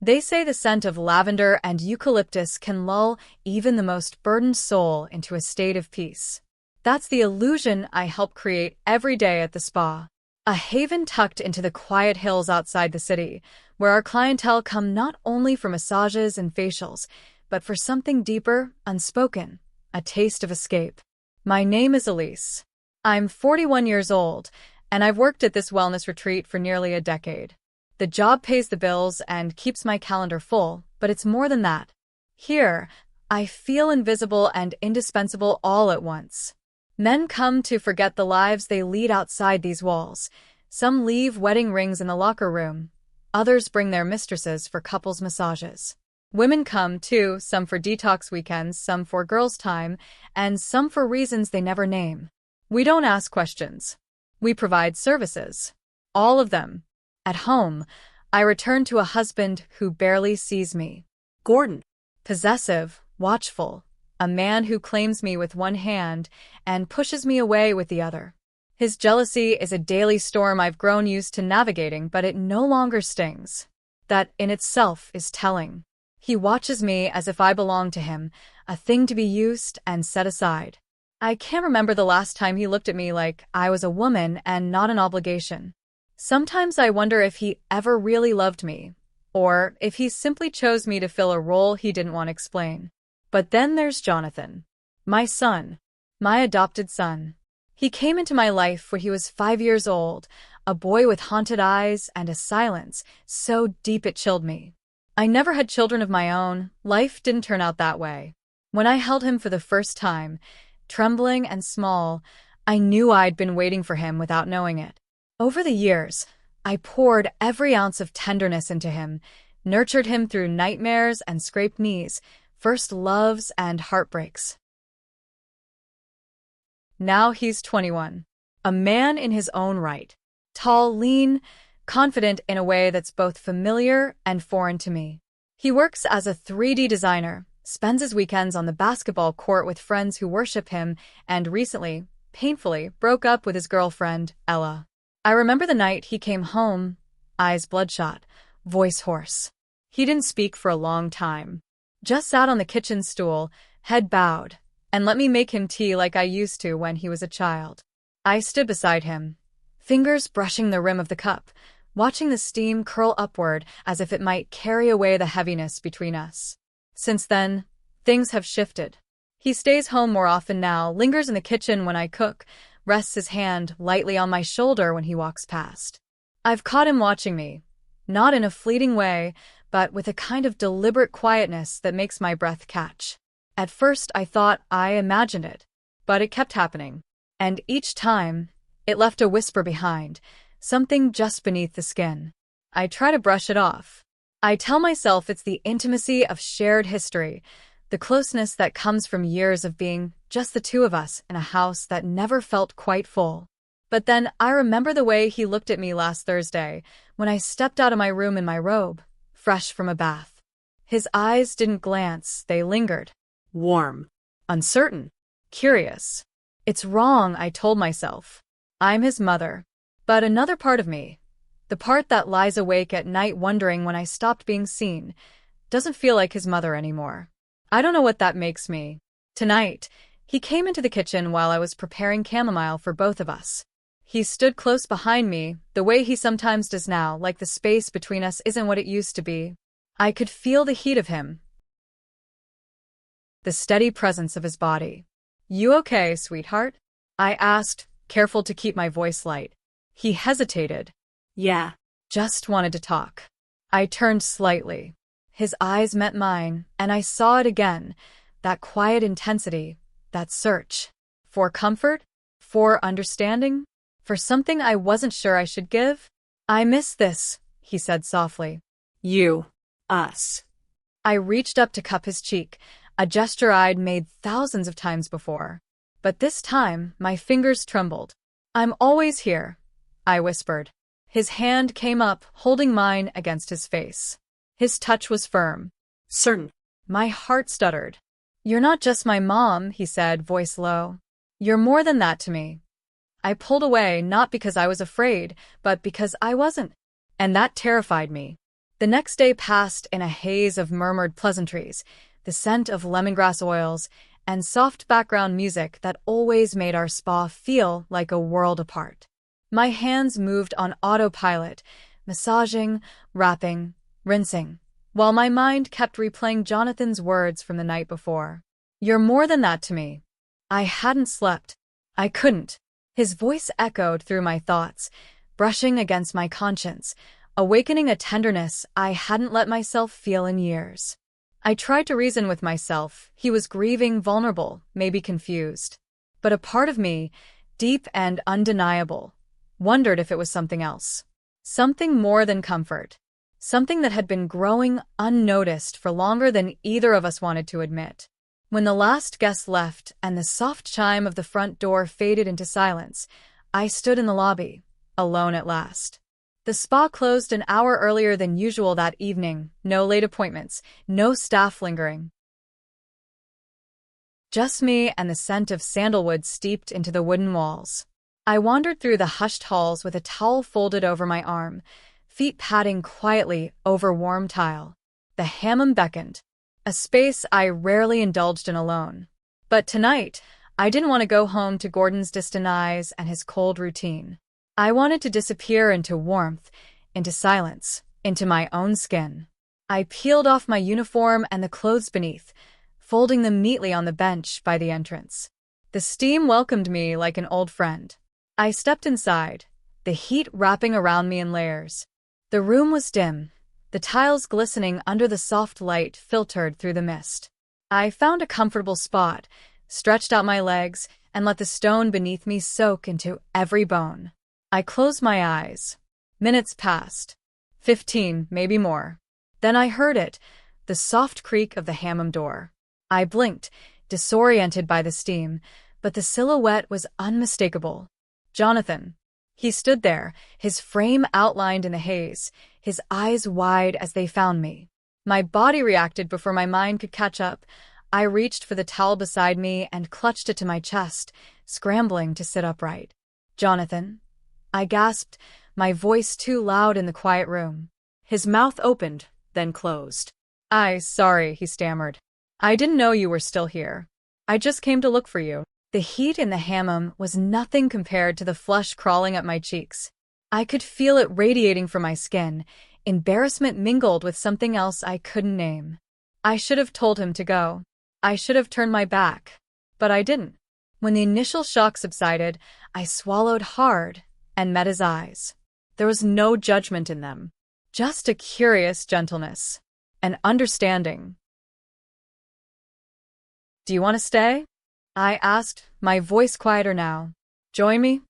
They say the scent of lavender and eucalyptus can lull even the most burdened soul into a state of peace. That's the illusion I help create every day at the spa. A haven tucked into the quiet hills outside the city, where our clientele come not only for massages and facials, but for something deeper, unspoken, a taste of escape. My name is Elise. I'm 41 years old, and I've worked at this wellness retreat for nearly a decade. The job pays the bills and keeps my calendar full, but it's more than that. Here, I feel invisible and indispensable all at once. Men come to forget the lives they lead outside these walls. Some leave wedding rings in the locker room. Others bring their mistresses for couples massages. Women come, too, some for detox weekends, some for girls' time, and some for reasons they never name. We don't ask questions. We provide services. All of them. At home, I return to a husband who barely sees me. Gordon. Possessive, watchful, a man who claims me with one hand and pushes me away with the other. His jealousy is a daily storm I've grown used to navigating, but it no longer stings. That in itself is telling. He watches me as if I belong to him, a thing to be used and set aside. I can't remember the last time he looked at me like I was a woman and not an obligation. Sometimes I wonder if he ever really loved me, or if he simply chose me to fill a role he didn't want to explain. But then there's Jonathan. My son. My adopted son. He came into my life when he was 5 years old, a boy with haunted eyes and a silence so deep it chilled me. I never had children of my own. Life didn't turn out that way. When I held him for the first time, trembling and small, I knew I'd been waiting for him without knowing it. Over the years, I poured every ounce of tenderness into him, nurtured him through nightmares and scraped knees, first loves and heartbreaks. Now he's 21, a man in his own right, tall, lean, confident in a way that's both familiar and foreign to me. He works as a 3D designer, spends his weekends on the basketball court with friends who worship him, and recently, painfully, broke up with his girlfriend, Ella. I remember the night he came home, eyes bloodshot, voice hoarse. He didn't speak for a long time. Just sat on the kitchen stool, head bowed, and let me make him tea like I used to when he was a child. I stood beside him, fingers brushing the rim of the cup, watching the steam curl upward as if it might carry away the heaviness between us. Since then, things have shifted. He stays home more often now, lingers in the kitchen when I cook, rests his hand lightly on my shoulder when he walks past. I've caught him watching me, not in a fleeting way, but with a kind of deliberate quietness that makes my breath catch. At first I thought I imagined it, but it kept happening. And each time, it left a whisper behind, something just beneath the skin. I try to brush it off. I tell myself it's the intimacy of shared history, the closeness that comes from years of being just the two of us in a house that never felt quite full. But then I remember the way he looked at me last Thursday when I stepped out of my room in my robe, fresh from a bath. His eyes didn't glance, they lingered. Warm. Uncertain. Curious. It's wrong, I told myself. I'm his mother. But another part of me, the part that lies awake at night wondering when I stopped being seen, doesn't feel like his mother anymore. I don't know what that makes me. Tonight, he came into the kitchen while I was preparing chamomile for both of us. He stood close behind me, the way he sometimes does now, like the space between us isn't what it used to be. I could feel the heat of him, the steady presence of his body. "You okay, sweetheart?" I asked, careful to keep my voice light. He hesitated. Yeah. Just wanted to talk. I turned slightly. His eyes met mine, and I saw it again, that quiet intensity, that search. For comfort? For understanding? For something I wasn't sure I should give? "I miss this," he said softly. You. Us. I reached up to cup his cheek, a gesture I'd made thousands of times before. But this time, my fingers trembled. "I'm always here," I whispered. His hand came up, holding mine against his face. His touch was firm. Certain. My heart stuttered. "You're not just my mom," he said, voice low. "You're more than that to me." I pulled away, not because I was afraid, but because I wasn't. And that terrified me. The next day passed in a haze of murmured pleasantries, the scent of lemongrass oils, and soft background music that always made our spa feel like a world apart. My hands moved on autopilot, massaging, wrapping, rinsing, while my mind kept replaying Jonathan's words from the night before. "You're more than that to me." I hadn't slept. I couldn't. His voice echoed through my thoughts, brushing against my conscience, awakening a tenderness I hadn't let myself feel in years. I tried to reason with myself. He was grieving, vulnerable, maybe confused. But a part of me, deep and undeniable, wondered if it was something else. Something more than comfort. Something that had been growing unnoticed for longer than either of us wanted to admit. When the last guest left and the soft chime of the front door faded into silence, I stood in the lobby, alone at last. The spa closed an hour earlier than usual that evening, no late appointments, no staff lingering. Just me and the scent of sandalwood steeped into the wooden walls. I wandered through the hushed halls with a towel folded over my arm, feet padding quietly over warm tile. The Hammam beckoned, a space I rarely indulged in alone. But tonight, I didn't want to go home to Gordon's distant eyes and his cold routine. I wanted to disappear into warmth, into silence, into my own skin. I peeled off my uniform and the clothes beneath, folding them neatly on the bench by the entrance. The steam welcomed me like an old friend. I stepped inside, the heat wrapping around me in layers. The room was dim, the tiles glistening under the soft light filtered through the mist. I found a comfortable spot, stretched out my legs, and let the stone beneath me soak into every bone. I closed my eyes. Minutes passed. 15, maybe more. Then I heard it, the soft creak of the Hammam door. I blinked, disoriented by the steam, but the silhouette was unmistakable. Jonathan. He stood there, his frame outlined in the haze, his eyes wide as they found me. My body reacted before my mind could catch up. I reached for the towel beside me and clutched it to my chest, scrambling to sit upright. "Jonathan," I gasped, my voice too loud in the quiet room. His mouth opened, then closed. Sorry," he stammered. "I didn't know you were still here. I just came to look for you." The heat in the Hammam was nothing compared to the flush crawling up my cheeks. I could feel it radiating from my skin, embarrassment mingled with something else I couldn't name. I should have told him to go. I should have turned my back. But I didn't. When the initial shock subsided, I swallowed hard and met his eyes. There was no judgment in them, just a curious gentleness, an understanding. "Do you want to stay?" I asked, my voice quieter now. "Join me?"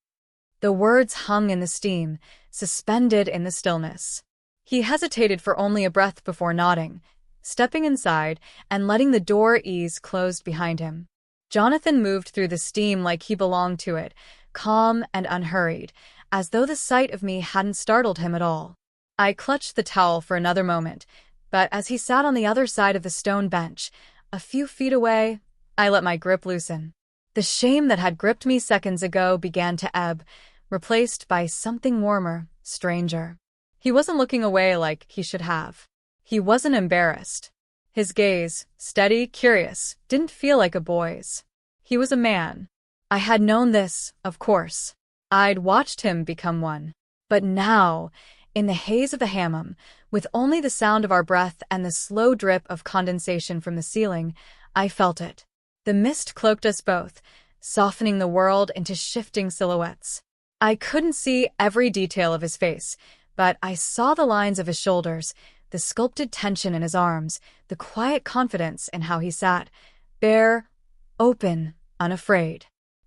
The words hung in the steam, suspended in the stillness. He hesitated for only a breath before nodding, stepping inside and letting the door ease closed behind him. Jonathan moved through the steam like he belonged to it, calm and unhurried, as though the sight of me hadn't startled him at all. I clutched the towel for another moment, but as he sat on the other side of the stone bench, a few feet away, I let my grip loosen. The shame that had gripped me seconds ago began to ebb, replaced by something warmer, stranger. He wasn't looking away like he should have. He wasn't embarrassed. His gaze, steady, curious, didn't feel like a boy's. He was a man. I had known this, of course. I'd watched him become one. But now, in the haze of the Hammam, with only the sound of our breath and the slow drip of condensation from the ceiling, I felt it. The mist cloaked us both, softening the world into shifting silhouettes. I couldn't see every detail of his face, but I saw the lines of his shoulders, the sculpted tension in his arms, the quiet confidence in how he sat, bare, open, unafraid.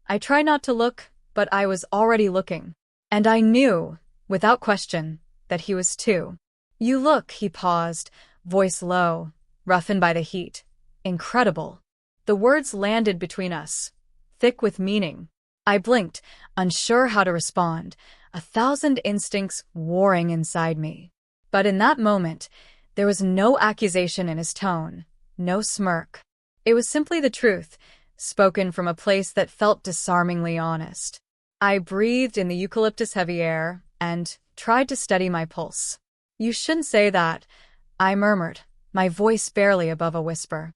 I tried not to look, but I was already looking. And I knew, without question, that he was too. "You look," he paused, voice low, roughened by the heat. "Incredible." The words landed between us, thick with meaning. I blinked, unsure how to respond, 1,000 instincts warring inside me. But in that moment, there was no accusation in his tone, no smirk. It was simply the truth, spoken from a place that felt disarmingly honest. I breathed in the eucalyptus-heavy air and tried to steady my pulse. You shouldn't say that, I murmured, my voice barely above a whisper.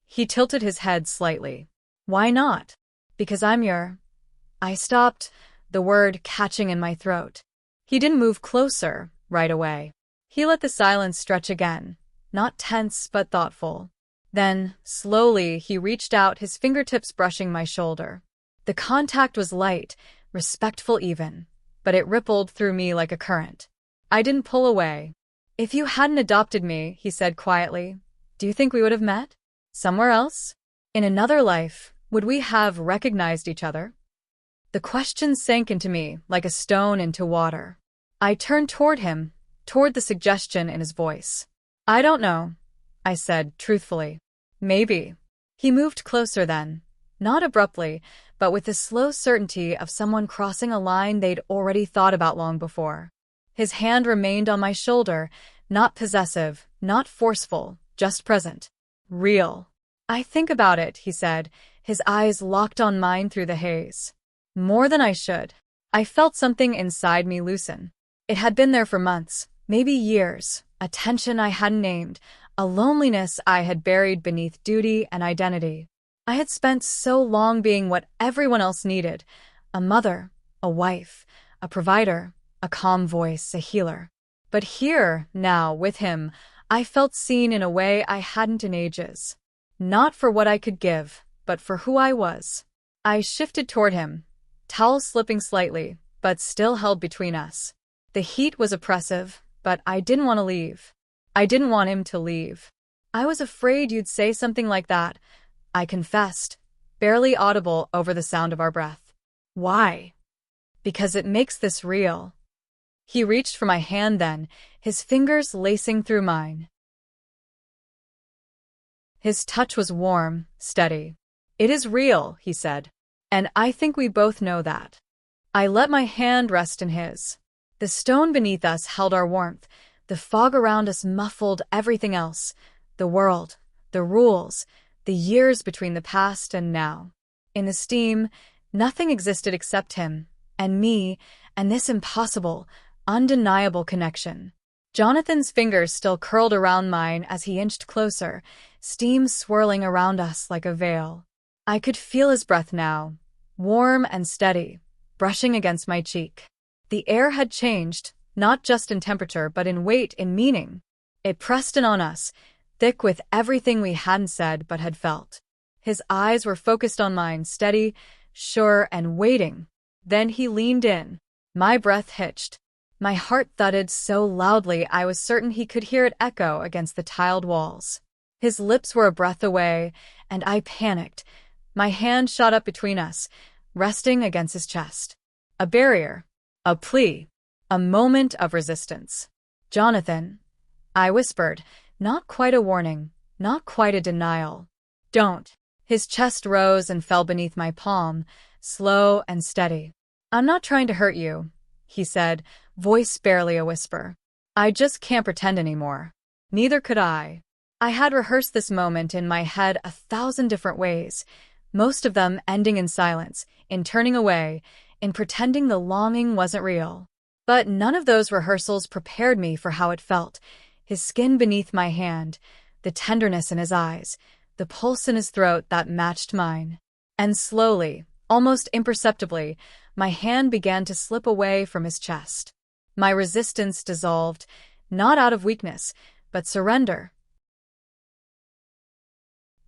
He tilted his head slightly. Why not? Because I'm your... I stopped, the word catching in my throat. He didn't move closer right away. He let the silence stretch again, not tense but thoughtful. Then, slowly, he reached out, his fingertips brushing my shoulder. The contact was light, respectful even, but it rippled through me like a current. I didn't pull away. If you hadn't adopted me, he said quietly, do you think we would have met? Somewhere else? In another life, would we have recognized each other? The question sank into me like a stone into water. I turned toward him, toward the suggestion in his voice. I don't know, I said truthfully. Maybe. He moved closer then, not abruptly, but with the slow certainty of someone crossing a line they'd already thought about long before. His hand remained on my shoulder, not possessive, not forceful, just present. Real. I think about it, he said, his eyes locked on mine through the haze. More than I should. I felt something inside me loosen. It had been there for months, maybe years, a tension I hadn't named, a loneliness I had buried beneath duty and identity. I had spent so long being what everyone else needed, a mother, a wife, a provider, a calm voice, a healer. But here, now, with him, I felt seen in a way I hadn't in ages. Not for what I could give, but for who I was. I shifted toward him, towel slipping slightly, but still held between us. The heat was oppressive, but I didn't want to leave. I didn't want him to leave. I was afraid you'd say something like that, I confessed, barely audible over the sound of our breath. Why? Because it makes this real. He reached for my hand then, his fingers lacing through mine. His touch was warm, steady. It is real, he said. And I think we both know that. I let my hand rest in his. The stone beneath us held our warmth. The fog around us muffled everything else. The world, the rules, the years between the past and now. In the steam, nothing existed except him, and me, and this impossible, undeniable connection. Jonathan's fingers still curled around mine as he inched closer, steam swirling around us like a veil. I could feel his breath now, warm and steady, brushing against my cheek. The air had changed, not just in temperature but in weight, in meaning. It pressed in on us, thick with everything we hadn't said but had felt. His eyes were focused on mine, steady, sure, and waiting. Then he leaned in. My breath hitched. My heart thudded so loudly I was certain he could hear it echo against the tiled walls. His lips were a breath away, and I panicked. My hand shot up between us, resting against his chest. A barrier. A plea. A moment of resistance. Jonathan, I whispered, not quite a warning, not quite a denial. Don't. His chest rose and fell beneath my palm, slow and steady. I'm not trying to hurt you, he said, voice barely a whisper. I just can't pretend anymore. Neither could I. I had rehearsed this moment in my head 1,000 different ways, most of them ending in silence, in turning away, in pretending the longing wasn't real. But none of those rehearsals prepared me for how it felt. His skin beneath my hand, the tenderness in his eyes, the pulse in his throat that matched mine. And slowly, almost imperceptibly, my hand began to slip away from his chest. My resistance dissolved, not out of weakness, but surrender.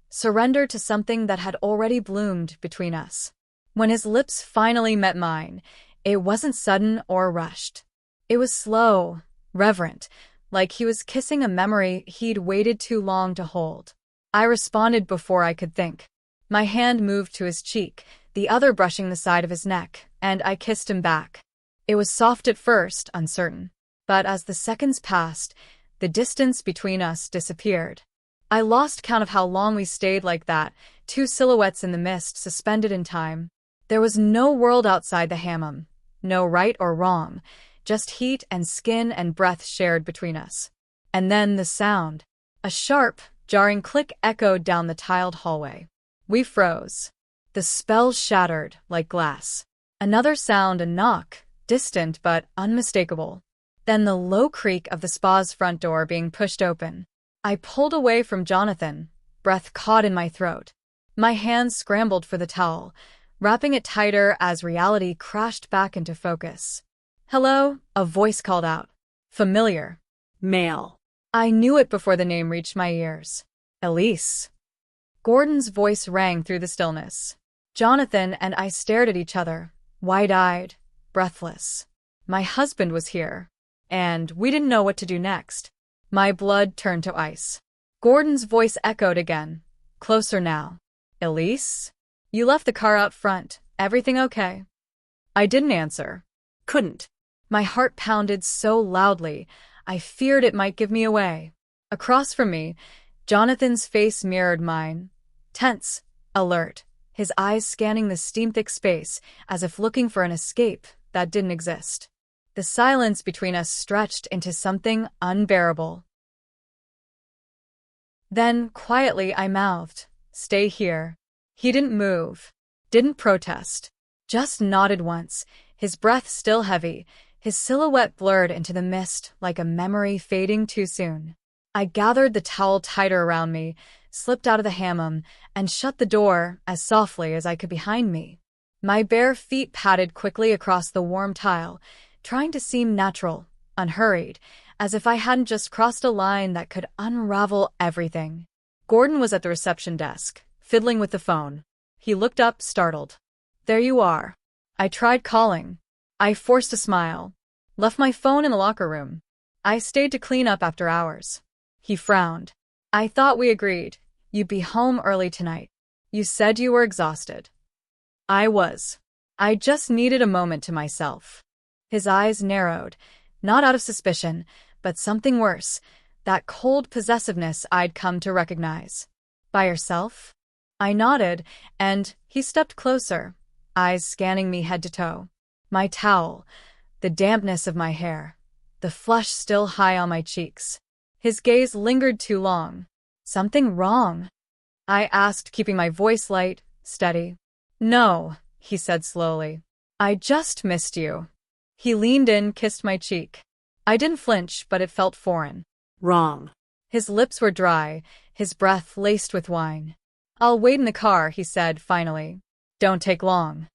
Surrender to something that had already bloomed between us. When his lips finally met mine, it wasn't sudden or rushed. It was slow, reverent, like he was kissing a memory he'd waited too long to hold. I responded before I could think. My hand moved to his cheek, the other brushing the side of his neck, and I kissed him back. It was soft at first, uncertain. But as the seconds passed, the distance between us disappeared. I lost count of how long we stayed like that, two silhouettes in the mist suspended in time. There was no world outside the Hammam, no right or wrong, just heat and skin and breath shared between us. And then the sound. A sharp, jarring click echoed down the tiled hallway. We froze. The spell shattered like glass. Another sound, a knock, distant but unmistakable. Then the low creak of the spa's front door being pushed open. I pulled away from Jonathan, breath caught in my throat. My hands scrambled for the towel, wrapping it tighter as reality crashed back into focus. "Hello," a voice called out. Familiar. Male. I knew it before the name reached my ears. Elise. Gordon's voice rang through the stillness. Jonathan and I stared at each other, wide-eyed, breathless. My husband was here, and we didn't know what to do next. My blood turned to ice. Gordon's voice echoed again, closer now. "Elise? You left the car out front. Everything okay?" I didn't answer. Couldn't. My heart pounded so loudly, I feared it might give me away. Across from me, Jonathan's face mirrored mine. Tense, alert, his eyes scanning the steam-thick space as if looking for an escape that didn't exist. The silence between us stretched into something unbearable. Then, quietly, I mouthed, "Stay here." He didn't move, didn't protest, just nodded once, his breath still heavy, his silhouette blurred into the mist like a memory fading too soon. I gathered the towel tighter around me, slipped out of the Hammam, and shut the door as softly as I could behind me. My bare feet padded quickly across the warm tile, trying to seem natural, unhurried, as if I hadn't just crossed a line that could unravel everything. Gordon was at the reception desk, fiddling with the phone. He looked up, startled. "There you are." I tried calling. I forced a smile. "Left my phone in the locker room. I stayed to clean up after hours." He frowned. "I thought we agreed. You'd be home early tonight. You said you were exhausted." I was. I just needed a moment to myself. His eyes narrowed, not out of suspicion, but something worse, that cold possessiveness I'd come to recognize. "By yourself?" I nodded, and he stepped closer, eyes scanning me head to toe. My towel, the dampness of my hair, the flush still high on my cheeks. His gaze lingered too long. "Something wrong?" I asked, keeping my voice light, steady. "No," he said slowly. "I just missed you." He leaned in, kissed my cheek. I didn't flinch, but it felt foreign. Wrong. His lips were dry, his breath laced with wine. "I'll wait in the car," he said finally. "Don't take long."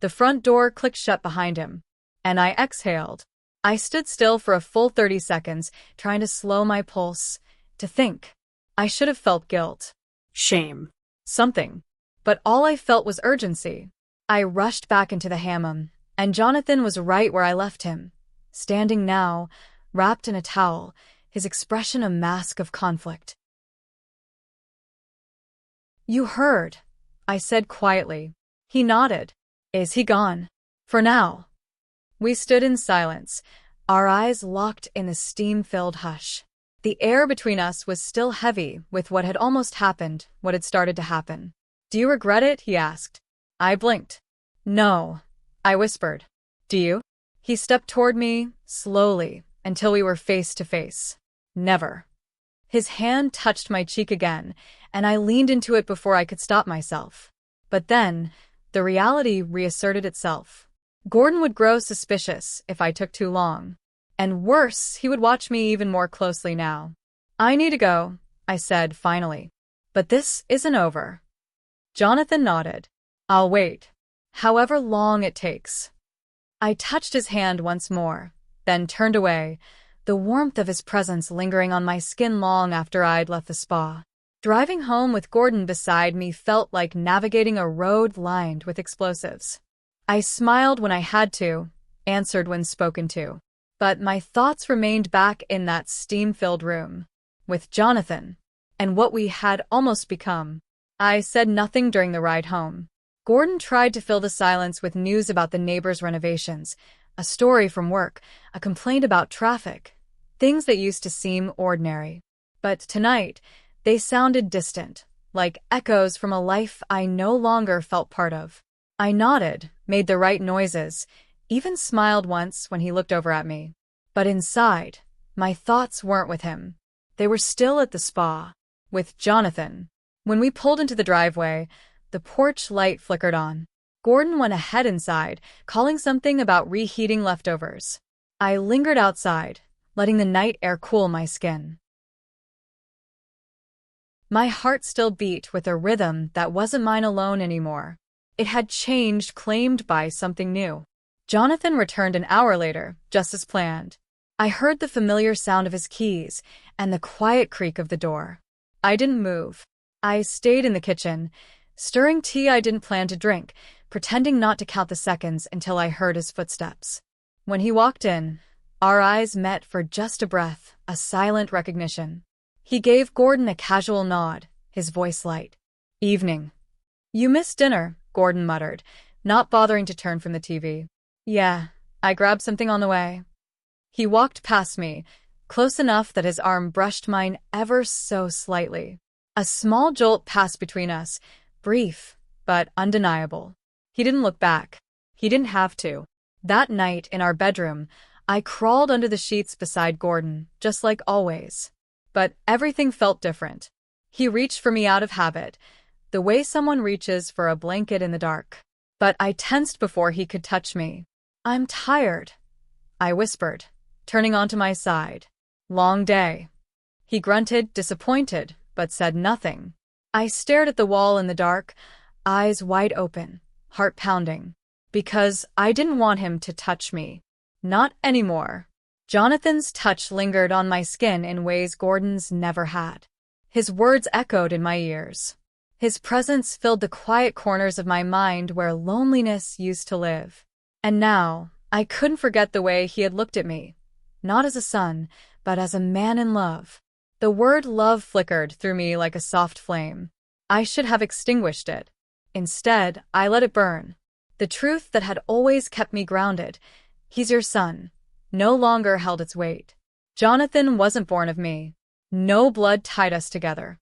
The front door clicked shut behind him, and I exhaled. I stood still for a full 30 seconds, trying to slow my pulse, to think. I should have felt guilt. Shame. Something. But all I felt was urgency. I rushed back into the Hammam, and Jonathan was right where I left him, standing now, wrapped in a towel, his expression a mask of conflict. "You heard," I said quietly. He nodded. "Is he gone?" "For now." We stood in silence, our eyes locked in the steam-filled hush. The air between us was still heavy with what had almost happened, what had started to happen. "Do you regret it?" he asked. I blinked. "No," I whispered. "Do you?" He stepped toward me, slowly, until we were face to face. "Never." His hand touched my cheek again, and I leaned into it before I could stop myself. But then, the reality reasserted itself. Gordon would grow suspicious if I took too long. And worse, he would watch me even more closely now. "I need to go," I said finally. "But this isn't over." Jonathan nodded. "I'll wait. However long it takes." I touched his hand once more, then turned away, the warmth of his presence lingering on my skin long after I'd left the spa. Driving home with Gordon beside me felt like navigating a road lined with explosives. I smiled when I had to, answered when spoken to. But my thoughts remained back in that steam-filled room, with Jonathan, and what we had almost become. I said nothing during the ride home. Gordon tried to fill the silence with news about the neighbors' renovations, a story from work, a complaint about traffic, things that used to seem ordinary. But tonight, they sounded distant, like echoes from a life I no longer felt part of. I nodded, made the right noises, even smiled once when he looked over at me. But inside, my thoughts weren't with him. They were still at the spa, with Jonathan. When we pulled into the driveway, the porch light flickered on. Gordon went ahead inside, calling something about reheating leftovers. I lingered outside, letting the night air cool my skin. My heart still beat with a rhythm that wasn't mine alone anymore. It had changed, claimed by something new. Jonathan returned an hour later, just as planned. I heard the familiar sound of his keys and the quiet creak of the door. I didn't move. I stayed in the kitchen, stirring tea I didn't plan to drink, pretending not to count the seconds until I heard his footsteps. When he walked in, our eyes met for just a breath, a silent recognition. He gave Gordon a casual nod, his voice light. "Evening." "You missed dinner," Gordon muttered, not bothering to turn from the TV. "Yeah, I grabbed something on the way." He walked past me, close enough that his arm brushed mine ever so slightly. A small jolt passed between us, brief, but undeniable. He didn't look back. He didn't have to. That night, in our bedroom, I crawled under the sheets beside Gordon, just like always. But everything felt different. He reached for me out of habit, the way someone reaches for a blanket in the dark. But I tensed before he could touch me. "I'm tired," I whispered, turning onto my side. "Long day." He grunted, disappointed, but said nothing. I stared at the wall in the dark, eyes wide open, heart pounding. Because I didn't want him to touch me. Not anymore. Jonathan's touch lingered on my skin in ways Gordon's never had. His words echoed in my ears. His presence filled the quiet corners of my mind where loneliness used to live. And now, I couldn't forget the way he had looked at me. Not as a son, but as a man in love. The word love flickered through me like a soft flame. I should have extinguished it. Instead, I let it burn. The truth that had always kept me grounded, "He's your son," no longer held its weight. Jonathan wasn't born of me. No blood tied us together.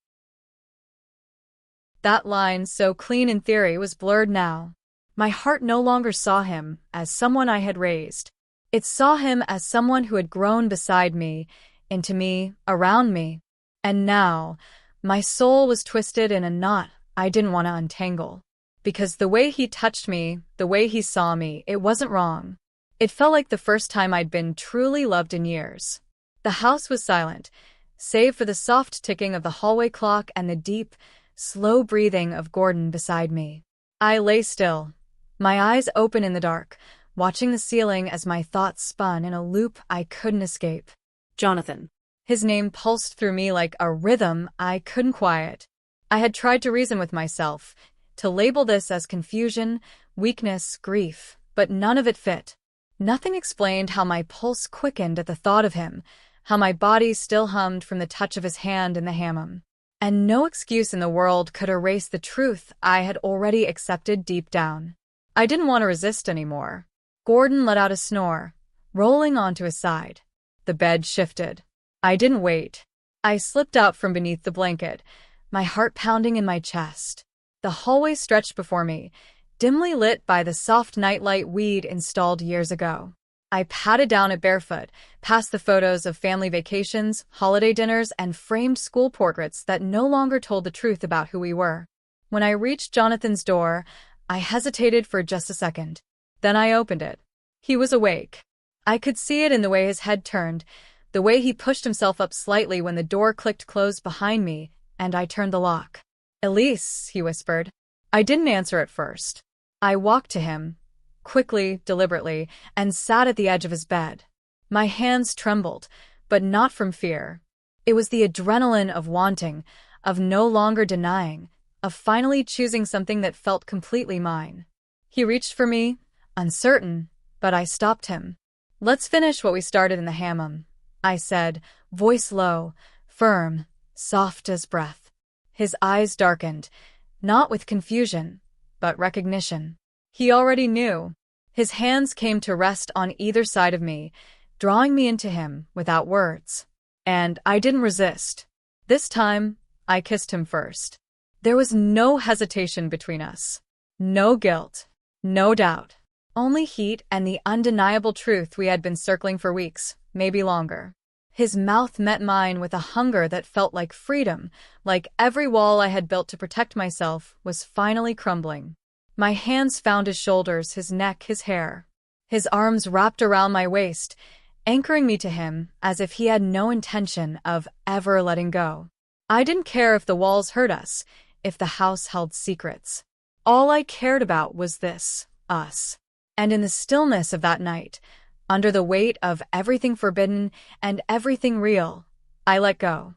That line, so clean in theory, was blurred now. My heart no longer saw him as someone I had raised. It saw him as someone who had grown beside me, into me, around me. And now, my soul was twisted in a knot I didn't want to untangle. Because the way he touched me, the way he saw me, it wasn't wrong. It felt like the first time I'd been truly loved in years. The house was silent, save for the soft ticking of the hallway clock and the deep, slow breathing of Gordon beside me. I lay still, my eyes open in the dark, watching the ceiling as my thoughts spun in a loop I couldn't escape. Jonathan. His name pulsed through me like a rhythm I couldn't quiet. I had tried to reason with myself, to label this as confusion, weakness, grief, but none of it fit. Nothing explained how my pulse quickened at the thought of him, how my body still hummed from the touch of his hand in the Hammam. And no excuse in the world could erase the truth I had already accepted deep down. I didn't want to resist anymore. Gordon let out a snore, rolling onto his side. The bed shifted. I didn't wait. I slipped out from beneath the blanket, my heart pounding in my chest. The hallway stretched before me, dimly lit by the soft nightlight we'd installed years ago. I patted down it barefoot, past the photos of family vacations, holiday dinners, and framed school portraits that no longer told the truth about who we were. When I reached Jonathan's door, I hesitated for just a second. Then I opened it. He was awake. I could see it in the way his head turned, the way he pushed himself up slightly when the door clicked closed behind me, and I turned the lock. "Elise," he whispered. I didn't answer at first. I walked to him, quickly, deliberately, and sat at the edge of his bed. My hands trembled, but not from fear. It was the adrenaline of wanting, of no longer denying, of finally choosing something that felt completely mine. He reached for me, uncertain, but I stopped him. "Let's finish what we started in the Hammam," I said, voice low, firm, soft as breath. His eyes darkened, not with confusion, but recognition. He already knew. His hands came to rest on either side of me, drawing me into him without words. And I didn't resist. This time, I kissed him first. There was no hesitation between us. No guilt. No doubt. Only heat and the undeniable truth we had been circling for weeks, maybe longer. His mouth met mine with a hunger that felt like freedom, like every wall I had built to protect myself was finally crumbling. My hands found his shoulders, his neck, his hair. His arms wrapped around my waist, anchoring me to him as if he had no intention of ever letting go. I didn't care if the walls hurt us, if the house held secrets. All I cared about was this, us. And in the stillness of that night, under the weight of everything forbidden and everything real, I let go.